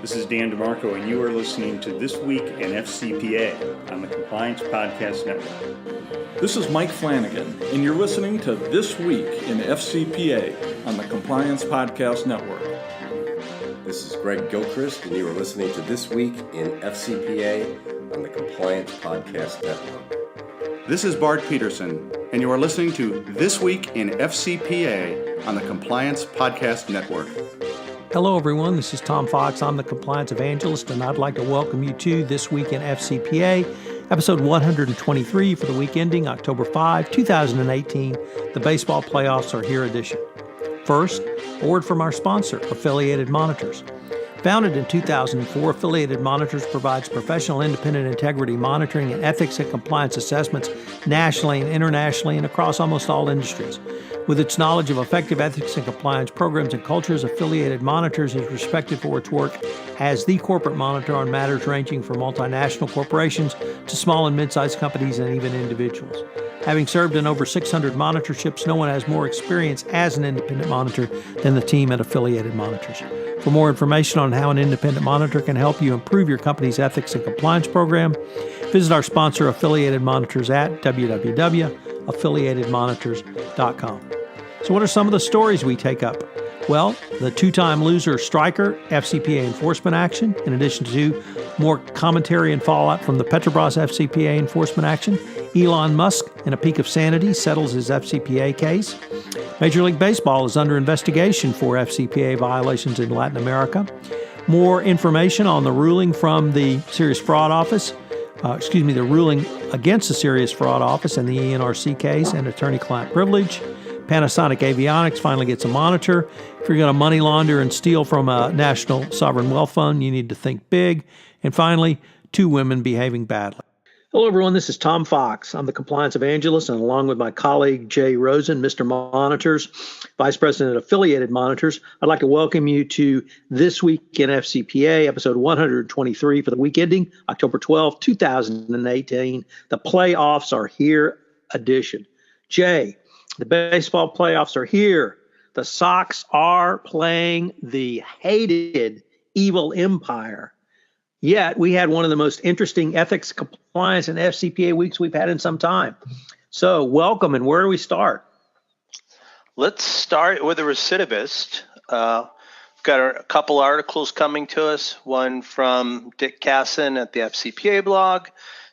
This is Dan DeMarco, and you are listening to This Week in FCPA on the Compliance Podcast Network. This is Mike Flanagan, and you're listening to This Week in FCPA on the Compliance Podcast Network. This is Greg Gilchrist, and you are listening to This Week in FCPA on the Compliance Podcast Network. This is Bart Peterson, and you are listening to This Week in FCPA on the Compliance Podcast Network. Hello, everyone. This is Tom Fox. I'm the Compliance Evangelist, and I'd like to welcome you to This Week in FCPA, Episode 123 for the week ending October 5, 2018. The Baseball Playoffs Are Here edition. First, a word from our sponsor, Affiliated Monitors. Founded in 2004, Affiliated Monitors provides professional independent integrity monitoring and ethics and compliance assessments nationally and internationally and across almost all industries. With its knowledge of effective ethics and compliance programs and cultures, Affiliated Monitors is respected for its work as the corporate monitor on matters ranging from multinational corporations to small and mid-sized companies and even individuals. Having served in over 600 monitorships, no one has more experience as an independent monitor than the team at Affiliated Monitors. For more information on how an independent monitor can help you improve your company's ethics and compliance program, visit our sponsor, Affiliated Monitors, at www.affiliatedmonitors.com. So what are some of the stories we take up? Well, the two-time loser Styker FCPA enforcement action, in addition to more commentary and fallout from the Petrobras FCPA enforcement action. Elon Musk, in a peak of sanity, settles his FCPA case. Major League Baseball is under investigation for FCPA violations in Latin America. More information on the ruling from the Serious Fraud Office, the ruling against the Serious Fraud Office and the ENRC case and attorney-client privilege. Panasonic Avionics finally gets a monitor. If you're going to money launder and steal from a national sovereign wealth fund, you need to think big. And finally, two women behaving badly. Hello, everyone. This is Tom Fox. I'm the Compliance Evangelist, and along with my colleague, Jay Rosen, Mr. Monitors, Vice President of Affiliated Monitors, I'd like to welcome you to This Week in FCPA, Episode 123 for the week ending October 12, 2018. The Playoffs Are Here edition. Jay, the baseball playoffs are here. The Sox are playing the hated evil empire. Yet we had one of the most interesting ethics, compliance, and FCPA weeks we've had in some time. So welcome, and where do we start? Let's start with a recidivist. We've got a couple articles coming to us, one from Dick Cassin at the FCPA Blog,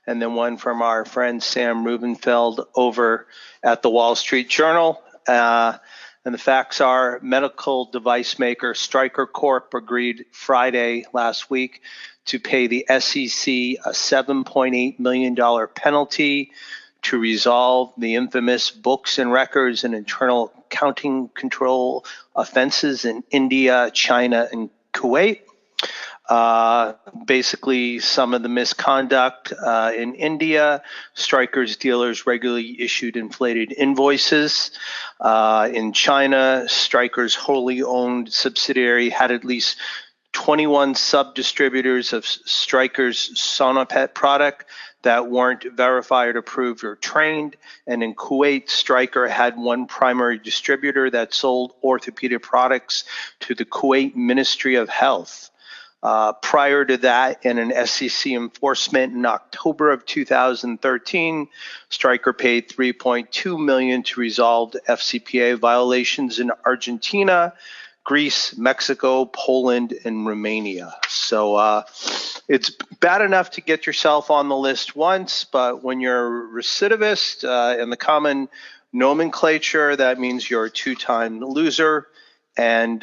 and then one from our friend Sam Rubenfeld over at the Wall Street Journal. And the facts are medical device maker Styker Corp agreed Friday last week to pay the SEC a $7.8 million penalty to resolve the infamous books and records and internal accounting control offenses in India, China, and Kuwait. Basically, some of the misconduct in India, Styker's dealers regularly issued inflated invoices. In China, Styker's wholly owned subsidiary had at least 21 sub-distributors of Styker's Sonopet product that weren't verified, approved, or trained. And in Kuwait, Styker had one primary distributor that sold orthopedic products to the Kuwait Ministry of Health. Prior to that, in an SEC enforcement in October of 2013, Styker paid $3.2 million to resolve FCPA violations in Argentina, Greece, Mexico, Poland, and Romania. So it's bad enough to get yourself on the list once, but when you're a recidivist in the common nomenclature, that means you're a two-time loser. And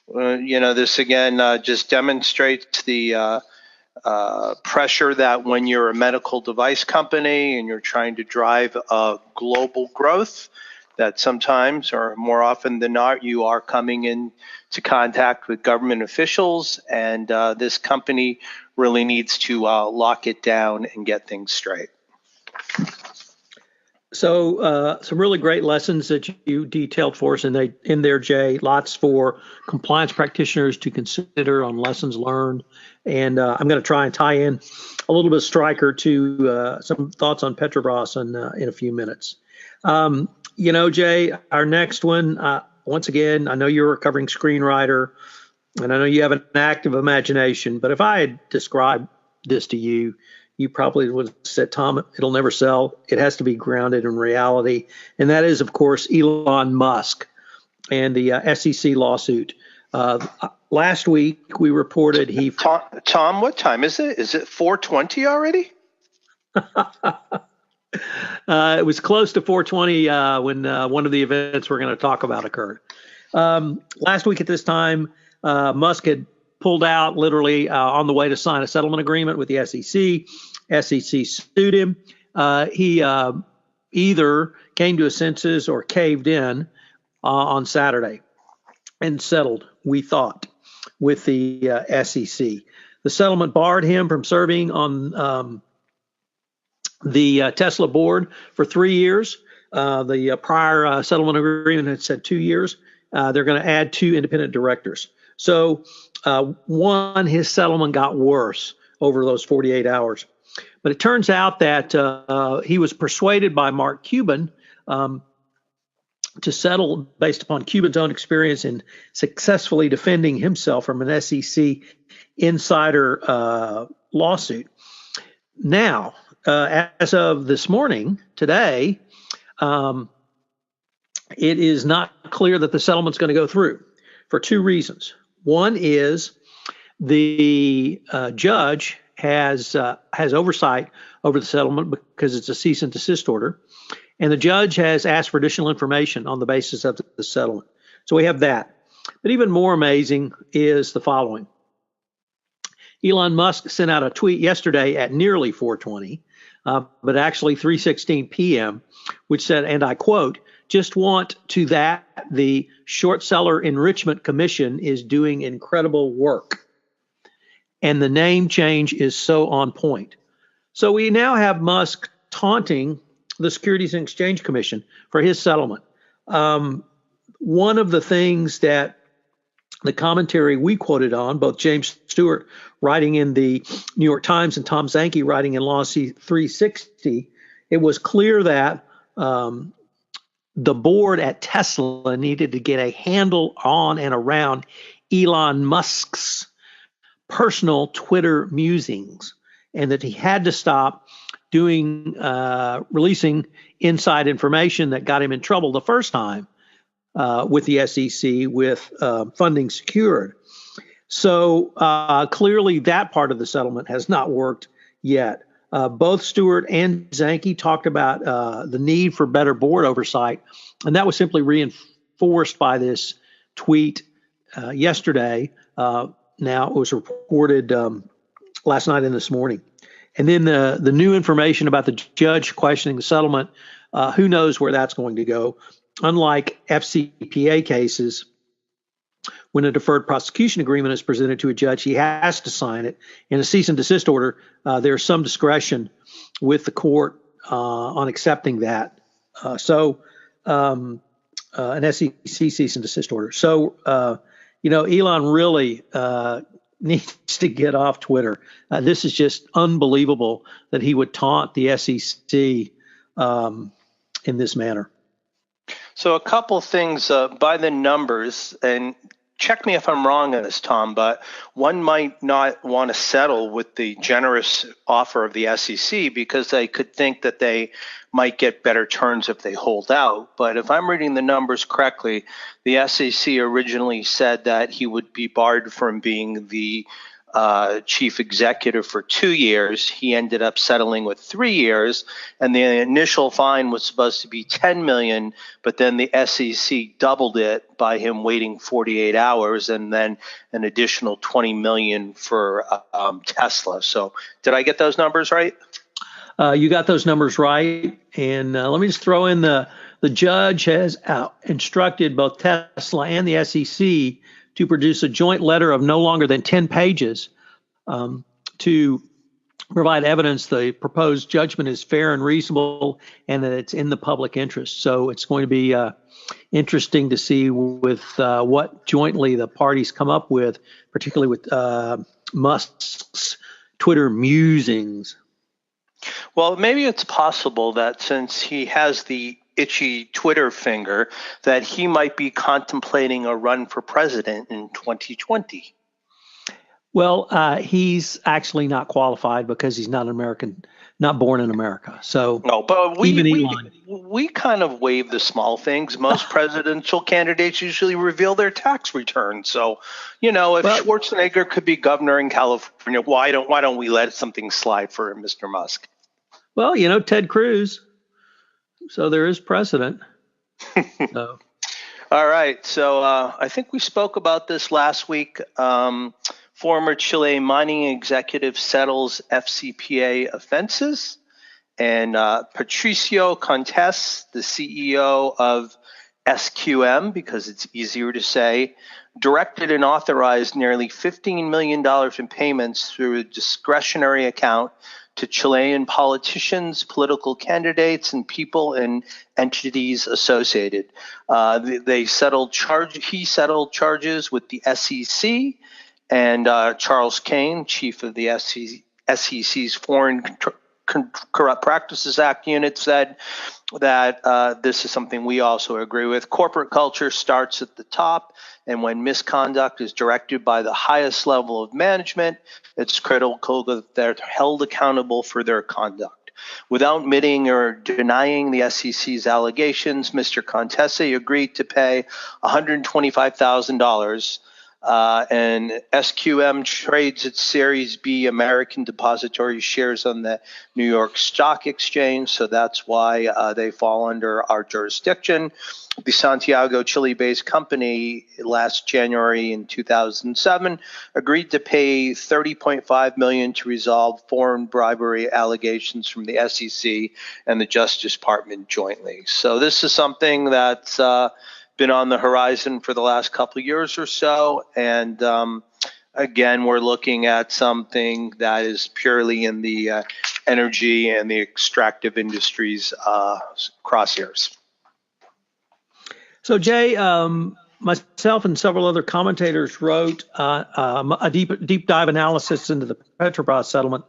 this again just demonstrates the pressure that when you're a medical device company and you're trying to drive global growth, that sometimes, or more often than not, you are coming into contact with government officials, and this company really needs to lock it down and get things straight. So some really great lessons that you detailed for us in there, Jay. Lots for compliance practitioners to consider on lessons learned. And I'm going to try and tie in a little bit of Styker to some thoughts on Petrobras in a few minutes. Jay, our next one, once again, I know you're a recovering screenwriter. and I know you have an active imagination, but if I had described this to you, you probably would have said, Tom, it'll never sell. It has to be grounded in reality. And that is, of course, Elon Musk and the SEC lawsuit. Last week, we reported he... Tom, what time is it? Is it 4:20 already? It was close to 4:20 when one of the events we're going to talk about occurred. Last week at this time, Musk had pulled out literally on the way to sign a settlement agreement with the SEC. SEC sued him. He either came to his senses or caved in on Saturday and settled, we thought, with the SEC. The settlement barred him from serving on the Tesla board for 3 years. The prior settlement agreement had said 2 years. They're going to add 2 independent directors. So his settlement got worse over those 48 hours. But it turns out that he was persuaded by Mark Cuban to settle based upon Cuban's own experience in successfully defending himself from an SEC insider lawsuit. Now, as of this morning, today, it is not clear that the settlement's going to go through for 2 reasons. One is the judge has oversight over the settlement because it's a cease and desist order, and the judge has asked for additional information on the basis of the settlement. So we have that. But even more amazing is the following. Elon Musk sent out a tweet yesterday at nearly 4:20, but actually 3:16 p.m., which said, and I quote, "Just want to that the Short Seller Enrichment Commission is doing incredible work." And the name change is so on point. So we now have Musk taunting the Securities and Exchange Commission for his settlement. One of the things that the commentary we quoted on, both James Stewart writing in the New York Times and Tom Zanki writing in Law 360, it was clear that the board at Tesla needed to get a handle on and around Elon Musk's personal Twitter musings, and that he had to stop releasing inside information that got him in trouble the first time with the SEC with funding secured. So clearly that part of the settlement has not worked yet. Both Stewart and Zanki talked about the need for better board oversight, and that was simply reinforced by this tweet yesterday. Now it was reported last night and this morning. And then the new information about the judge questioning the settlement, who knows where that's going to go. Unlike FCPA cases, when a deferred prosecution agreement is presented to a judge, he has to sign it. In a cease and desist order, there's some discretion with the court on accepting that. An SEC cease and desist order. So, Elon really needs to get off Twitter. This is just unbelievable that he would taunt the SEC in this manner. So a couple things by the numbers, and check me if I'm wrong on this, Tom, but one might not want to settle with the generous offer of the SEC because they could think that they might get better terms if they hold out. But if I'm reading the numbers correctly, the SEC originally said that he would be barred from being the chief executive for 2 years. He ended up settling with 3 years, and the initial fine was supposed to be $10 million, but then the SEC doubled it by him waiting 48 hours, and then an additional $20 million for Tesla. So did I get those numbers right? You got those numbers right. And let me just throw in the judge has instructed both Tesla and the SEC to produce a joint letter of no longer than 10 pages to provide evidence the proposed judgment is fair and reasonable and that it's in the public interest. So it's going to be interesting to see with what jointly the parties come up with, particularly with Musk's Twitter musings. Well, maybe it's possible that since he has the itchy Twitter finger that he might be contemplating a run for president in 2020. Well, he's actually not qualified because he's not an American, not born in America. So no, but Elon. we kind of waive the small things. Most presidential candidates usually reveal their tax return. So, if Schwarzenegger could be governor in California, why don't we let something slide for Mr. Musk? Well, Ted Cruz. So there is precedent. So. All right. So I think we spoke about this last week. Former Chile mining executive settles FCPA offenses. And Patricio Contes, the CEO of SQM, because it's easier to say, directed and authorized nearly $15 million in payments through a discretionary account to Chilean politicians, political candidates, and people and entities associated. He settled charges with the SEC, and Charles Kane, chief of the SEC's Foreign Corrupt Practices Act unit, said that this is something we also agree with. Corporate culture starts at the top, and when misconduct is directed by the highest level of management, it's critical that they're held accountable for their conduct. Without admitting or denying the SEC's allegations, Mr. Contesse agreed to pay $125,000. And SQM trades its Series B American Depository shares on the New York Stock Exchange, so that's why they fall under our jurisdiction. The Santiago, Chile-based company last January in 2007 agreed to pay $30.5 million to resolve foreign bribery allegations from the SEC and the Justice Department jointly. So this is something that's been on the horizon for the last couple of years or so. And again, we're looking at something that is purely in the energy and the extractive industries crosshairs. So, Jay, myself and several other commentators wrote a deep dive analysis into the Petrobras settlement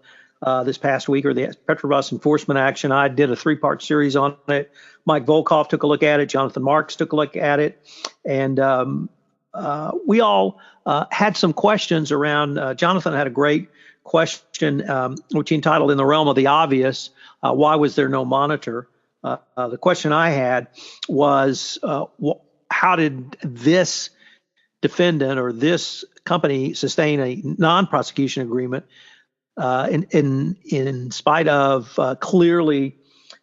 this past week, or the Petrobras enforcement action. I did a 3-part series on it. Mike Volkov took a look at it. Jonathan Marks took a look at it. And we all had some questions around. Jonathan had a great question, which he entitled "In the Realm of the Obvious, Why Was There No Monitor?" The question I had was, how did this defendant or this company sustain a non-prosecution agreement in spite of clearly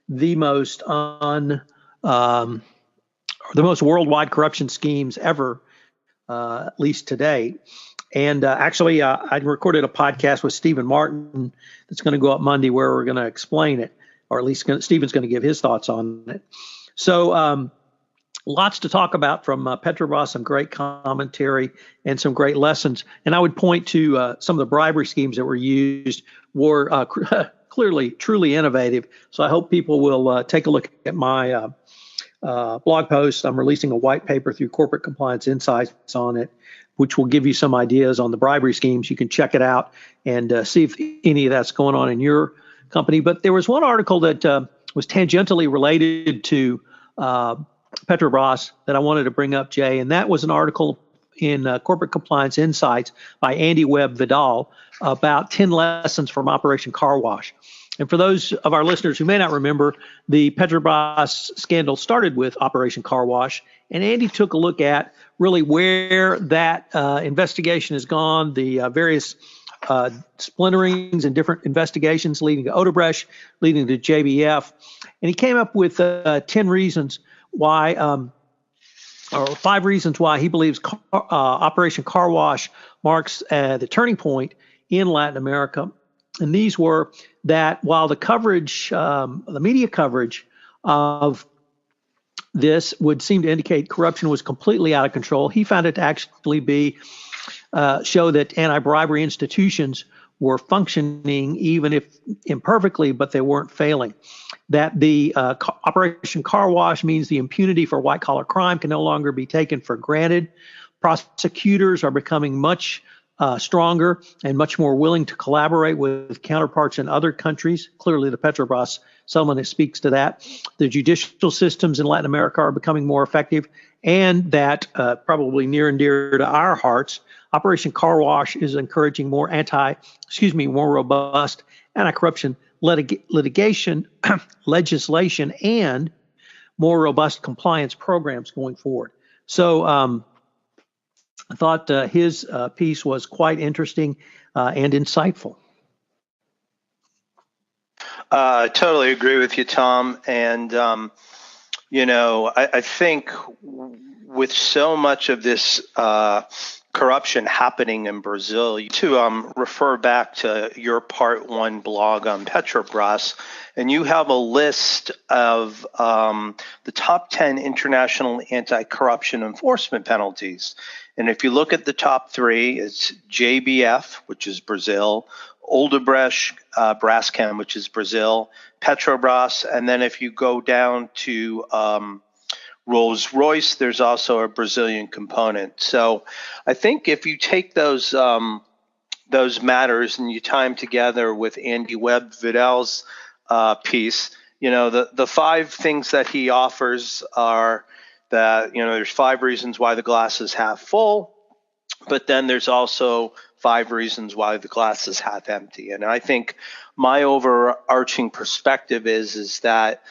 the most worldwide corruption schemes ever, at least today. And actually, I recorded a podcast with Stephen Martin that's going to go up Monday, where we're going to explain it, or at least Stephen's going to give his thoughts on it. So lots to talk about from Petrobras, some great commentary and some great lessons. And I would point to some of the bribery schemes that were used were clearly, truly innovative. So I hope people will take a look at my blog post. I'm releasing a white paper through Corporate Compliance Insights on it, which will give you some ideas on the bribery schemes. You can check it out and see if any of that's going on in your company. But there was one article that was tangentially related to Petrobras that I wanted to bring up, Jay, and that was an article in Corporate Compliance Insights by Andy Webb Vidal about 10 lessons from Operation Car Wash. And for those of our listeners who may not remember, the Petrobras scandal started with Operation Car Wash, and Andy took a look at really where that investigation has gone, the various splinterings and different investigations leading to Odebrecht, leading to JBF. And he came up with 10 reasons why, or 5 reasons why he believes Operation Car Wash marks the turning point in Latin America. And these were that while the coverage, the media coverage of this would seem to indicate corruption was completely out of control, he found it to actually be show that anti-bribery institutions were functioning, even if imperfectly, but they weren't failing. That the Operation Car Wash means the impunity for white-collar crime can no longer be taken for granted. Prosecutors are becoming much stronger and much more willing to collaborate with counterparts in other countries. Clearly, the Petrobras settlement speaks to that. The judicial systems in Latin America are becoming more effective, and that probably near and dear to our hearts, Operation Car Wash is encouraging more robust anti-corruption litigation legislation and more robust compliance programs going forward. So I thought his piece was quite interesting and insightful. I totally agree with you, Tom. And, I think with so much of this corruption happening in Brazil, to refer back to your Part 1 blog on Petrobras, and you have a list of the top 10 international anti-corruption enforcement penalties. And if you look at the top 3, it's JBF, which is Brazil, Odebrecht, Braskem, which is Brazil, Petrobras, and then if you go down to Rolls-Royce, there's also a Brazilian component. So I think if you take those matters and you tie them together with Andy Webb-Vidal's piece, the 5 things that he offers are that, there's 5 reasons why the glass is half full, but then there's also 5 reasons why the glass is half empty. And I think my overarching perspective is that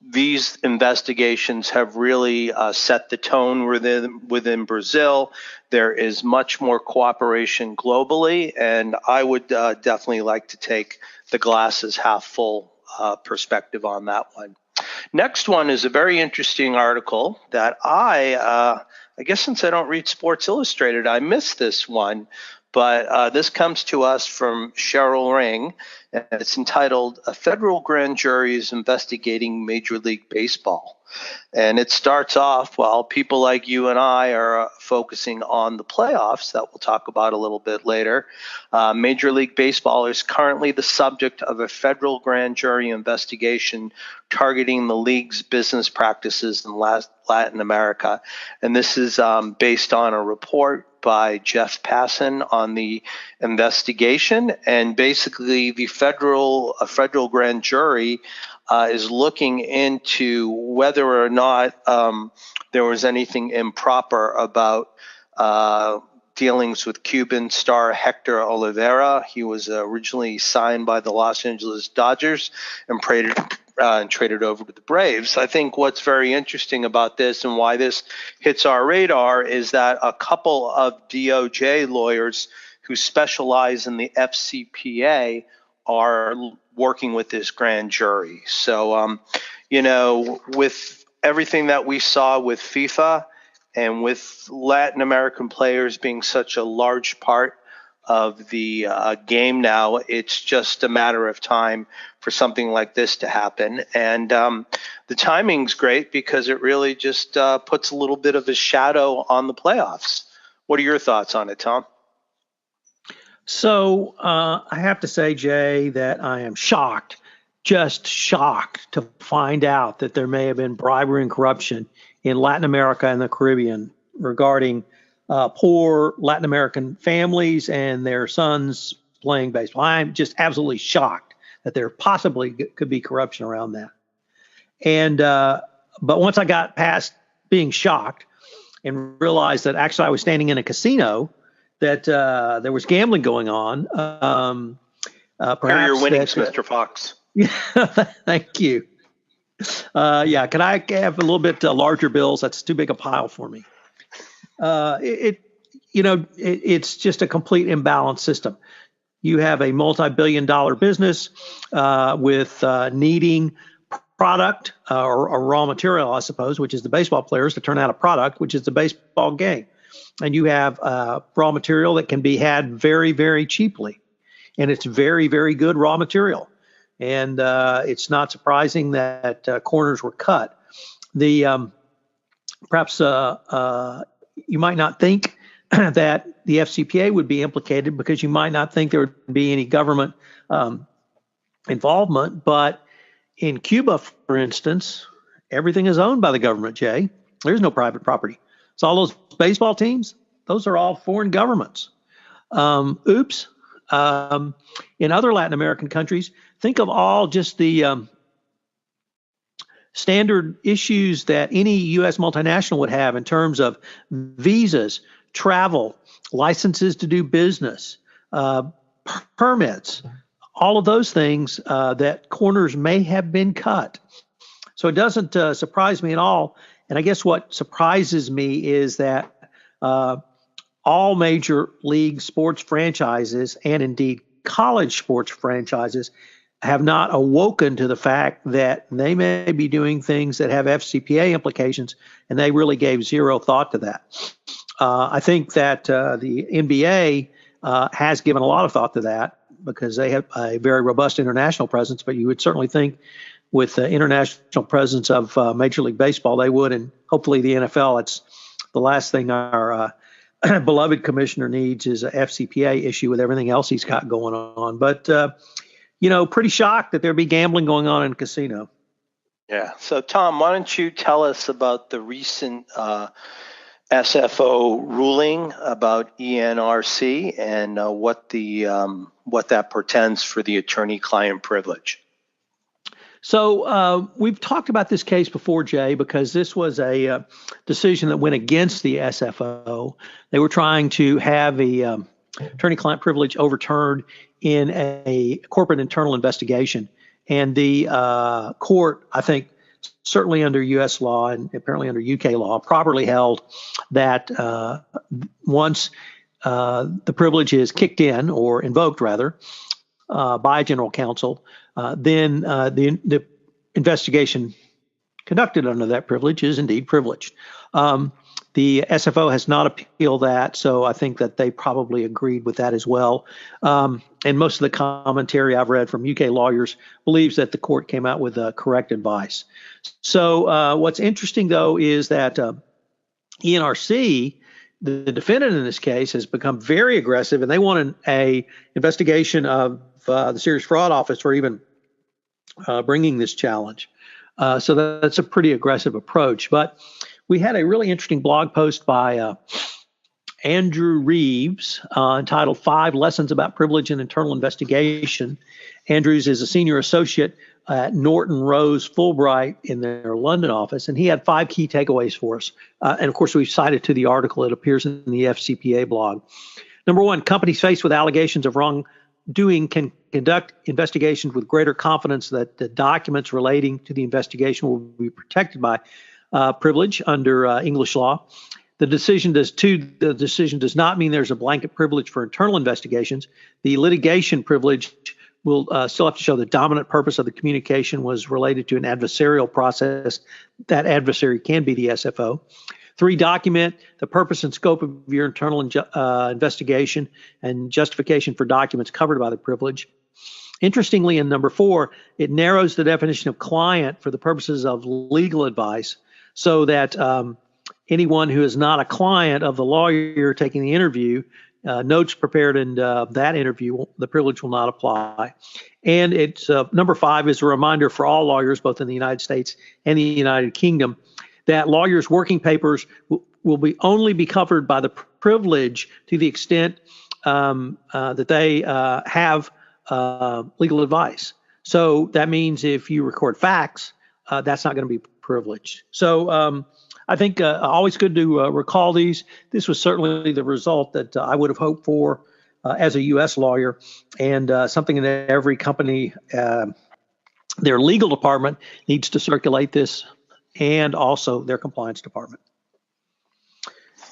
these investigations have really set the tone within Brazil. There is much more cooperation globally, and I would definitely like to take the glass is half full perspective on that one. Next one is a very interesting article that I guess since I don't read Sports Illustrated, I missed this one. But this comes to us from Cheryl Ring, and it's entitled, "A Federal Grand Jury is Investigating Major League Baseball." And it starts off, while people like you and I are focusing on the playoffs that we'll talk about a little bit later, Major League Baseball is currently the subject of a federal grand jury investigation targeting the league's business practices in Latin America. And this is based on a report by Jeff Cassin on the investigation. And basically, a federal grand jury is looking into whether or not there was anything improper about dealings with Cuban star Hector Olivera. He was originally signed by the Los Angeles Dodgers and traded over to the Braves. I think what's very interesting about this and why this hits our radar is that a couple of DOJ lawyers who specialize in the FCPA are working with this grand jury. So, with everything that we saw with FIFA and with Latin American players being such a large part of the game now, it's just a matter of time for something like this to happen. And the timing's great because it really just puts a little bit of a shadow on the playoffs. What are your thoughts on it, Tom? So I have to say, Jay, that I am just shocked to find out that there may have been bribery and corruption in Latin America and the Caribbean regarding poor Latin American families and their sons playing baseball. I'm just absolutely shocked that there possibly could be corruption around that. And but once I got past being shocked and realized that actually I was standing in a casino, that there was gambling going on. Perhaps your winnings, Mr. Fox. Yeah, thank you. Can I have a little bit larger bills? That's too big a pile for me. It's just a complete imbalanced system. You have a multi-billion-dollar business with needing product or raw material, I suppose, which is the baseball players to turn out a product, which is the baseball game. And you have raw material that can be had very, very cheaply. And it's very, very good raw material. And it's not surprising that corners were cut. Perhaps you might not think that the FCPA would be implicated because you might not think there would be any government involvement. But in Cuba, for instance, everything is owned by the government, Jay. There's no private property. So all those baseball teams, those are all foreign governments. Oops. In other Latin American countries, think of all just the standard issues that any U.S. multinational would have in terms of visas, travel, licenses to do business, permits, all of those things that corners may have been cut. So it doesn't surprise me at all. And I guess what surprises me is that all major league sports franchises and indeed college sports franchises have not awoken to the fact that they may be doing things that have FCPA implications, and they really gave zero thought to that. I think that the NBA has given a lot of thought to that because they have a very robust international presence, but you would certainly think with the international presence of Major League Baseball, they would, and hopefully the NFL, it's the last thing our beloved commissioner needs is a FCPA issue with everything else he's got going on. But, pretty shocked that there'd be gambling going on in a casino. Yeah. So, Tom, why don't you tell us about the recent SFO ruling about ENRC and what that portends for the attorney-client privilege? So we've talked about this case before, Jay, because this was a decision that went against the SFO. They were trying to have a attorney-client privilege overturned in a corporate internal investigation. And the court, I think, certainly under U.S. law and apparently under U.K. law, properly held that once the privilege is kicked in or invoked, rather, by general counsel, then the investigation conducted under that privilege is indeed privileged. The SFO has not appealed that, so I think that they probably agreed with that as well. And most of the commentary I've read from UK lawyers believes that the court came out with correct advice. So what's interesting, though, is that ENRC, the defendant in this case, has become very aggressive, and they want an investigation of the Serious Fraud Office for even bringing this challenge. So that's a pretty aggressive approach. But we had a really interesting blog post by Andrew Reeves entitled 5 Lessons About Privilege and Internal Investigation. Andrews is a senior associate at Norton Rose Fulbright in their London office, and he had 5 key takeaways for us. And of course, we've cited to the article. It appears in the FCPA blog. Number 1, companies faced with allegations of wrongdoing can conduct investigations with greater confidence that the documents relating to the investigation will be protected by privilege under English law. The decision does not mean there's a blanket privilege for internal investigations. The litigation privilege will still have to show the dominant purpose of the communication was related to an adversarial process. That adversary can be the SFO. 3, document the purpose and scope of your internal investigation and justification for documents covered by the privilege. Interestingly, in number 4, it narrows the definition of client for the purposes of legal advice so that anyone who is not a client of the lawyer taking the interview, notes prepared in that interview, the privilege will not apply. And it's number 5 is a reminder for all lawyers, both in the United States and the United Kingdom, that lawyers' working papers will only be covered by the privilege to the extent that they have legal advice. So that means if you record facts, that's not going to be privileged. So I think always good to recall these. This was certainly the result that I would have hoped for as a U.S. lawyer, and something that every company, their legal department needs to circulate this, and also their compliance department.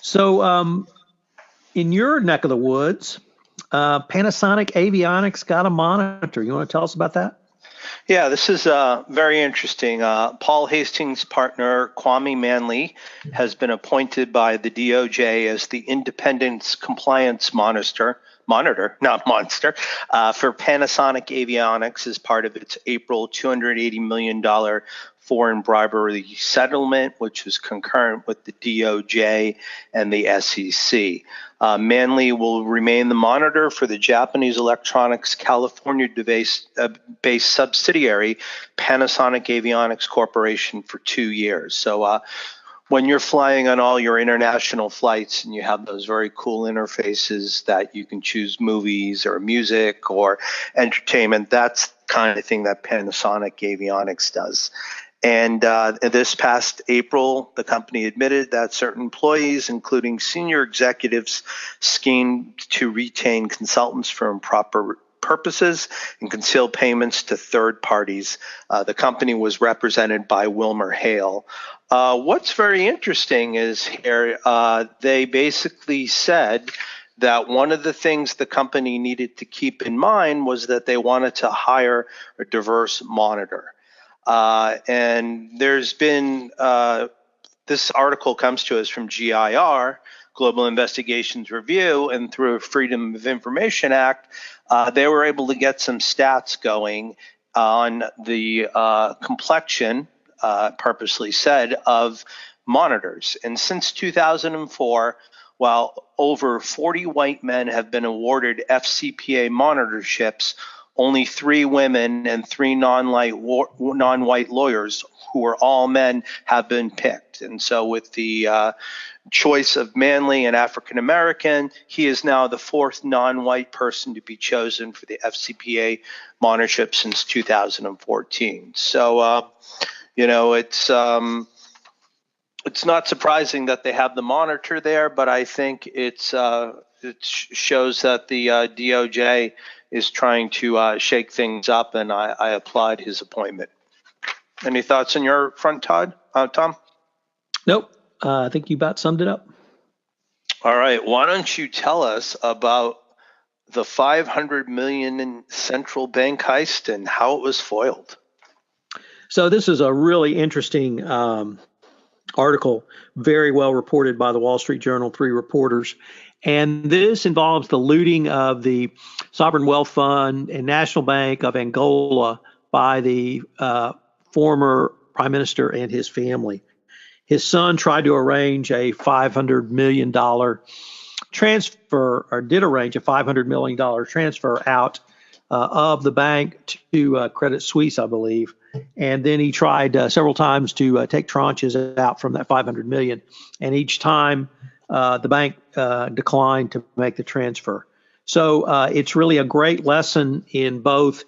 So in your neck of the woods, Panasonic Avionics got a monitor. You want to tell us about that? Yeah, this is very interesting. Paul Hastings' partner, Kwame Manley, has been appointed by the DOJ as the independent compliance monitor, not monster, for Panasonic Avionics as part of its April $280 million foreign bribery settlement, which was concurrent with the DOJ and the SEC. Manley will remain the monitor for the Japanese Electronics California-based subsidiary, Panasonic Avionics Corporation, for 2 years. So when you're flying on all your international flights and you have those very cool interfaces that you can choose movies or music or entertainment, that's the kind of thing that Panasonic Avionics does. And this past April, the company admitted that certain employees, including senior executives, schemed to retain consultants for improper purposes and conceal payments to third parties. The company was represented by Wilmer Hale. What's very interesting is here, they basically said that one of the things the company needed to keep in mind was that they wanted to hire a diverse monitor. And there's been, this article comes to us from GIR, Global Investigations Review, and through a Freedom of Information Act, they were able to get some stats going on the complexion, purposely said, of monitors. And since 2004, while over 40 white men have been awarded FCPA monitorships, only 3 women and 3 non-white lawyers, who are all men, have been picked. And so with the choice of Manley and African American, he is now the 4th non-white person to be chosen for the FCPA monitorship since 2014. So, it's not surprising that they have the monitor there, but I think it shows that the DOJ is trying to shake things up, and I applaud his appointment. Any thoughts on your front, Tom? Nope. I think you about summed it up. All right. Why don't you tell us about the $500 million in central bank heist and how it was foiled? So this is a really interesting article, very well reported by the Wall Street Journal, 3 reporters. And this involves the looting of the Sovereign Wealth Fund and National Bank of Angola by the former prime minister and his family. His son tried to arrange a $500 million transfer, or did arrange a $500 million transfer out of the bank to Credit Suisse, I believe. And then he tried several times to take tranches out from that $500 million. And each time the bank declined to make the transfer. So it's really a great lesson in both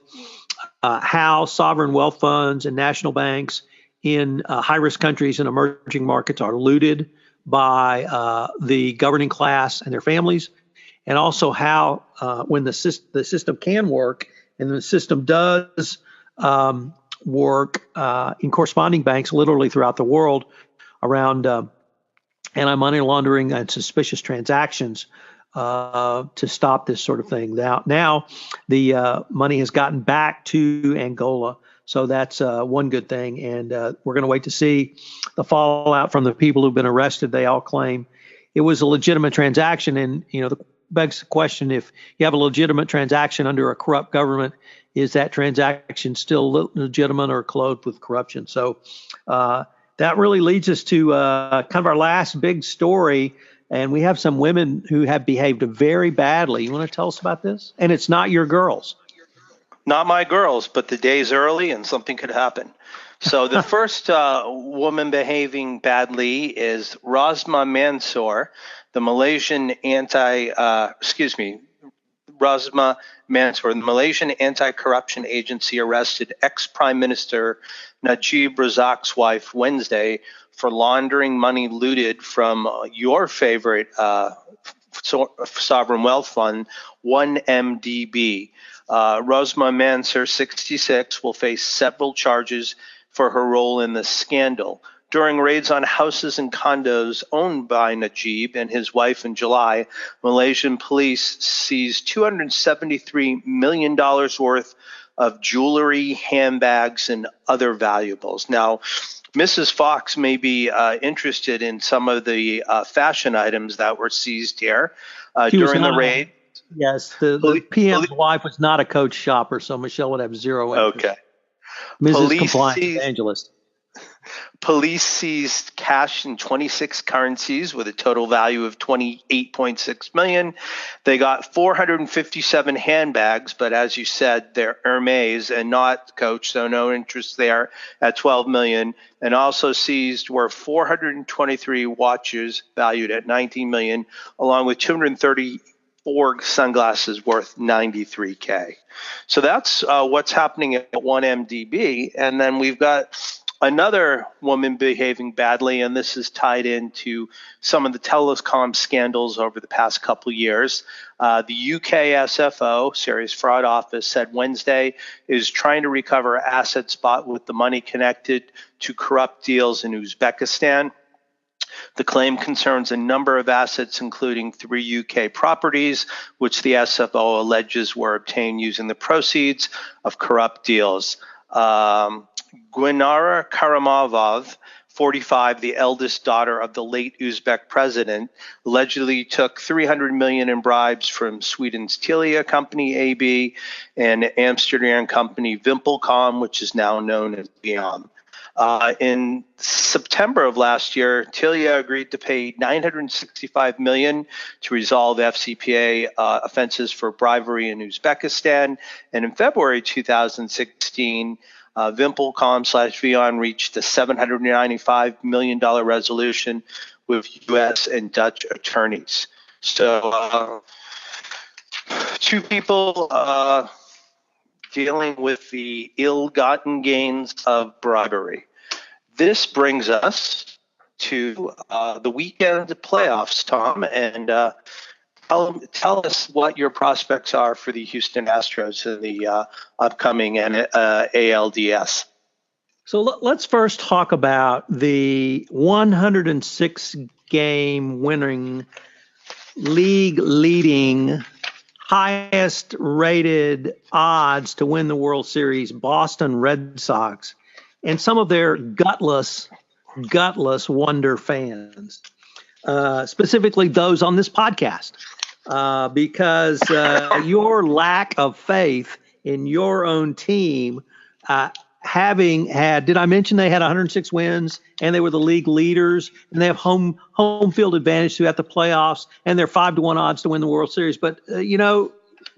how sovereign wealth funds and national banks in high-risk countries and emerging markets are looted by the governing class and their families, and also how when the system can work, and the system does work in corresponding banks literally throughout the world around anti-money laundering and suspicious transactions to stop this sort of thing. Now the money has gotten back to Angola. So that's one good thing, and we're going to wait to see the fallout from the people who've been arrested. They all claim it was a legitimate transaction, and begs the question: if you have a legitimate transaction under a corrupt government, is that transaction still legitimate or clothed with corruption? So that really leads us to kind of our last big story, and we have some women who have behaved very badly. You want to tell us about this? And it's not your girls. Not my girls, but the day's early and something could happen. So the first woman behaving badly is Rosma Mansor, the Malaysian Rosma Mansor, the Malaysian Anti-Corruption Agency arrested ex-Prime Minister Najib Razak's wife Wednesday for laundering money looted from your favorite sovereign wealth fund, 1MDB. Rosma Mansor, 66, will face several charges for her role in the scandal. During raids on houses and condos owned by Najib and his wife in July, Malaysian police seized $273 million worth of jewelry, handbags, and other valuables. Now, Mrs. Fox may be interested in some of the fashion items that were seized here during the raid. Yes, the PM's wife was not a Coach shopper, so Michelle would have zero interest. Okay. Mrs. Compliance Evangelist. Police seized cash in 26 currencies with a total value of $28.6 million. They got 457 handbags, but as you said, they're Hermes and not Coach, so no interest there at $12 million. And also seized were 423 watches valued at $19 million, along with 234 sunglasses worth $93K. So that's what's happening at 1MDB. And then we've got another woman behaving badly, and this is tied into some of the telecom scandals over the past couple of years. The UK SFO, Serious Fraud Office, said Wednesday is trying to recover assets bought with the money connected to corrupt deals in Uzbekistan. The claim concerns a number of assets, including 3 UK properties, which the SFO alleges were obtained using the proceeds of corrupt deals. Gulnara Karamov, 45, the eldest daughter of the late Uzbek president, allegedly took $300 million in bribes from Sweden's Telia company AB and Amsterdam company Vimpelcom, which is now known as Viam. In September of last year, Telia agreed to pay $965 million to resolve FCPA offenses for bribery in Uzbekistan. And in February 2016, Vimpelcom/Vion reached a $795 million resolution with U.S. and Dutch attorneys. So 2 people dealing with the ill-gotten gains of bribery. This brings us to the weekend playoffs, Tom, and tell us what your prospects are for the Houston Astros in the upcoming ALDS. So let's first talk about the 106-game winning, league-leading, highest-rated odds to win the World Series Boston Red Sox and some of their gutless Wonder fans, specifically those on this podcast. Because your lack of faith in your own team, having had, did I mention they had 106 wins and they were the league leaders and they have home field advantage throughout the playoffs and they're 5-1 odds to win the World Series. But,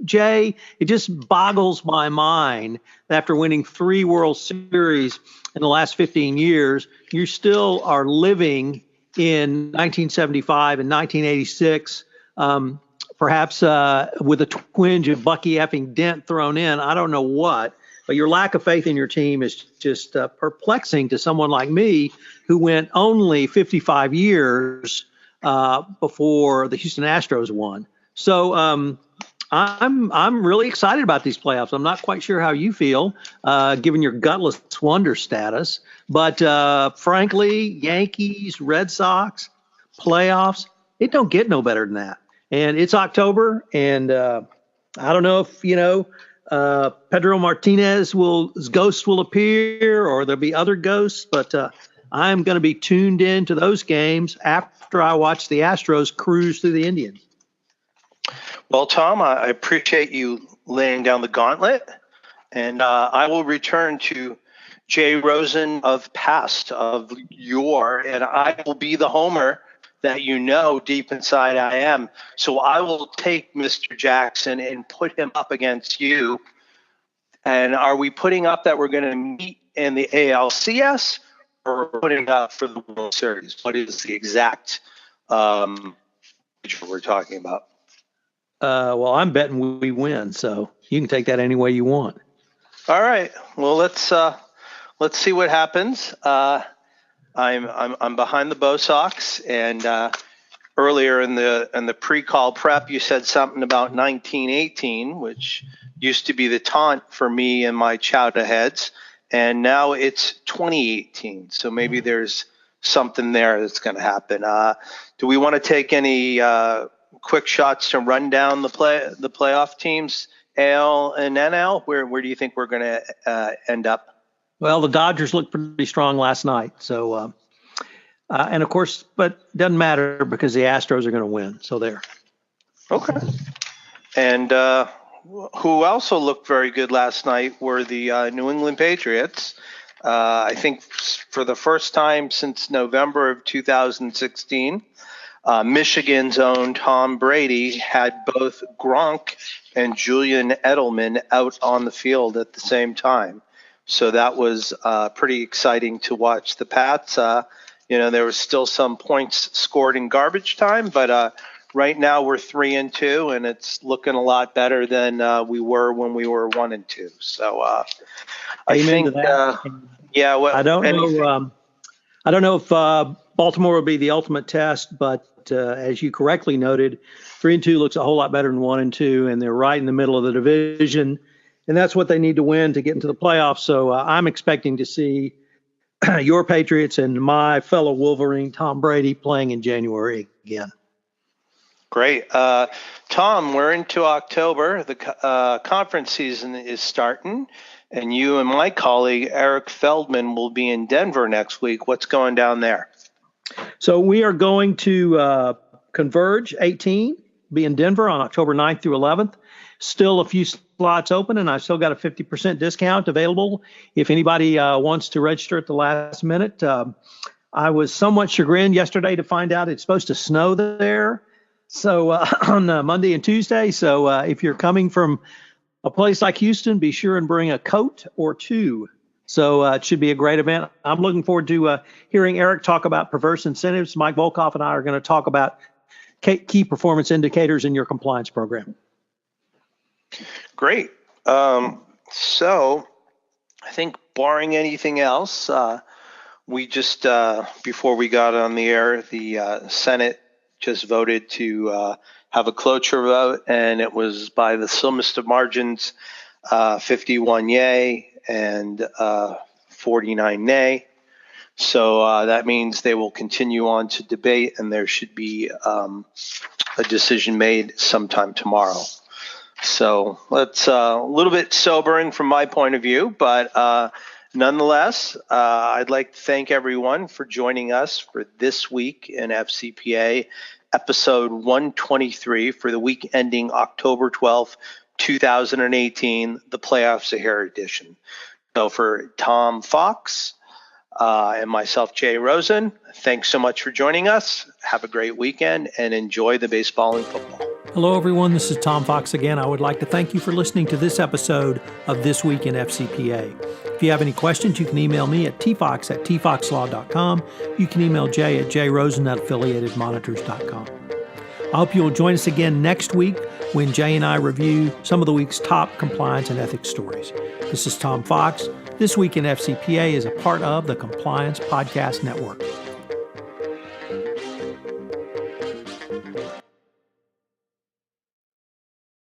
Jay, it just boggles my mind that after winning 3 World Series in the last 15 years, you still are living in 1975 and 1986, perhaps with a twinge of Bucky effing Dent thrown in. I don't know what, but your lack of faith in your team is just perplexing to someone like me who went only 55 years before the Houston Astros won. So I'm really excited about these playoffs. I'm not quite sure how you feel, given your gutless wonder status. But frankly, Yankees, Red Sox, playoffs, it don't get no better than that. And it's October, and I don't know if, Pedro Martinez's ghost will appear or there'll be other ghosts, but I'm going to be tuned in to those games after I watch the Astros cruise through the Indians. Well, Tom, I appreciate you laying down the gauntlet, and I will return to Jay Rosen of past, of yore, and I will be the homer that deep inside I am. So I will take Mr. Jackson and put him up against you. And are we putting up that we're going to meet in the ALCS, or putting up for the World Series? What is the exact we're talking about? Well, I'm betting we win, so you can take that any way you want. All right. Well, let's see what happens. I'm behind the Bo Sox, and earlier in the pre-call prep, you said something about 1918, which used to be the taunt for me and my chowder heads, and now it's 2018. So maybe there's something there that's going to happen. Do we want to take any quick shots to run down the playoff teams, AL and NL? Where do you think we're going to end up? Well, the Dodgers looked pretty strong last night. So, and of course, but it doesn't matter because the Astros are going to win. So there. Okay. And who also looked very good last night were the New England Patriots. I think for the first time since November of 2016, Michigan's own Tom Brady had both Gronk and Julian Edelman out on the field at the same time. So that was pretty exciting to watch. The Pats, there was still some points scored in garbage time, but right now we're 3-2, and it's looking a lot better than we were when we were 1-2. So I think, I don't know if Baltimore will be the ultimate test, but as you correctly noted, 3-2 looks a whole lot better than 1-2, and they're right in the middle of the division, and that's what they need to win to get into the playoffs. So I'm expecting to see your Patriots and my fellow Wolverine, Tom Brady, playing in January again. Great. Tom, we're into October. The conference season is starting, and you and my colleague, Eric Feldman, will be in Denver next week. What's going down there? So we are going to Converge 18, be in Denver on October 9th through 11th. Still a few slots open, and I've still got a 50% discount available if anybody wants to register at the last minute. I was somewhat chagrined yesterday to find out it's supposed to snow there. So on Monday and Tuesday. So if you're coming from a place like Houston, be sure and bring a coat or two. So it should be a great event. I'm looking forward to hearing Eric talk about perverse incentives. Mike Volkoff and I are going to talk about key performance indicators in your compliance program. Great. So I think barring anything else, we just, before we got on the air, the Senate just voted to have a cloture vote, and it was by the slimmest of margins, 51 yay and 49 nay. So that means they will continue on to debate, and there should be a decision made sometime tomorrow. So that's a little bit sobering from my point of view, but nonetheless, I'd like to thank everyone for joining us for This Week in FCPA, episode 123 for the week ending October 12th, 2018, the Playoffs are Here edition. So for Tom Fox and myself, Jay Rosen, thanks so much for joining us. Have a great weekend and enjoy the baseball and football. Hello, everyone. This is Tom Fox again. I would like to thank you for listening to this episode of This Week in FCPA. If you have any questions, you can email me at tfox@tfoxlaw.com. You can email Jay at jrosen@affiliatedmonitors.com. I hope you will join us again next week when Jay and I review some of the week's top compliance and ethics stories. This is Tom Fox. This Week in FCPA is a part of the Compliance Podcast Network.